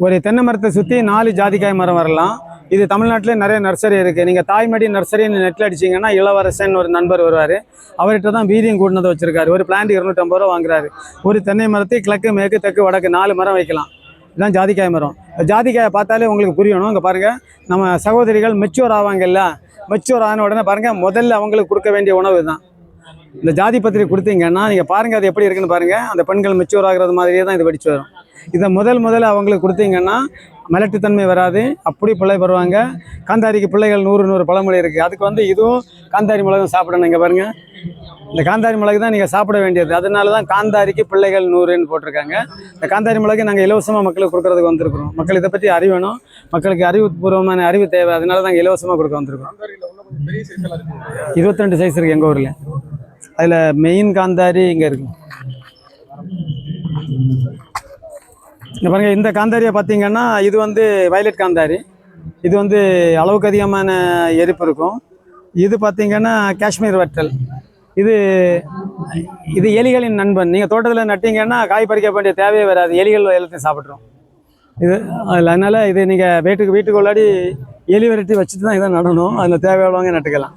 ஒரு தென்னை மரத்தை சுற்றி 4 ஜாதிக்காய் மரம் வரலாம். இது தமிழ்நாட்டிலே நிறைய நர்சரி இருக்குது. நீங்கள் தாய்மடி நர்சரின்னு நெட்டில் அடிச்சிங்கன்னா இளவரசன் ஒரு நண்பர் வருவார். அவர்கிட்ட தான் வீதியும் கூட்டினதை வச்சுருக்காரு. ஒரு பிளான்ட் 250 ரூபா வாங்குறாரு. ஒரு தென்னை மரத்தை கிழக்கு மேற்கு தெற்கு வடக்கு 4 மரம் வைக்கலாம். இதுதான் ஜாதிக்காய் மரம். ஜாதிக்காயை பார்த்தாலே உங்களுக்கு புரியணும். இங்கே பாருங்கள், நம்ம சகோதரிகள் மெச்சூர் ஆவாங்கல்ல, மெச்சூர் ஆன உடனே பாருங்கள், முதல்ல அவங்களுக்கு கொடுக்க வேண்டிய உணவு தான் இந்த ஜாதி பத்திரி கொடுத்தீங்கன்னா. நீங்கள் பாருங்கள் அது எப்படி இருக்குன்னு பாருங்கள். அந்த பெண்கள் மெச்சூர் ஆகிறது மாதிரியே தான் இது வெடிச்சு வரும். இதை முதல்ல அவங்களுக்கு கொடுத்தீங்கன்னா மலட்டுத்தன்மை வராது, அப்படி பிள்ளை பெறுவாங்க. காந்தாரிக்கு பிள்ளைகள் 100 பழமொழி இருக்குது. அதுக்கு இதுவும் காந்தாரி மிளகும் சாப்பிடணும். இங்கே பாருங்கள், இந்த காந்தாரி மிளகு தான் நீங்கள் சாப்பிட வேண்டியது. அதனால தான் காந்தாரிக்கு பிள்ளைகள் 100ன்னு போட்டிருக்காங்க. இந்த காந்தாரி மிளகு நாங்கள் இலவசமாக மக்களுக்கு கொடுக்குறதுக்கு வந்திருக்கிறோம். மக்கள் இதை பற்றி அறியணும். மக்களுக்கு அறிவுபூர்வமான அறிவு தேவை. அதனால தான் இலவசமாக கொடுக்க வந்திருக்கிறோம். 22 சைஸ் இருக்குது எங்கள் ஊரில். அதில் மெயின் காந்தாரி இங்கே இருக்குது. இங்கே பாருங்கள், இந்த காந்தாரியை பார்த்தீங்கன்னா இது வயலட் காந்தாரி. இது அளவுக்கு அதிகமான எரிப்பு இருக்கும். இது பார்த்தீங்கன்னா காஷ்மீர் வற்றல். இது எலிகளின் நண்பன். நீங்கள் தோட்டத்தில் நட்டிங்கன்னா காய் பறிக்க வேண்டிய தேவையே வராது. எலிகள் எல்லாத்தையும் சாப்பிட்றோம். அதனால் இது நீங்கள் வீட்டுக்குள்ளாடி எலி விரட்டி வச்சுட்டு தான் இதை நடணும். அதில் தேவையுள்ளவங்க நட்டுக்கலாம்.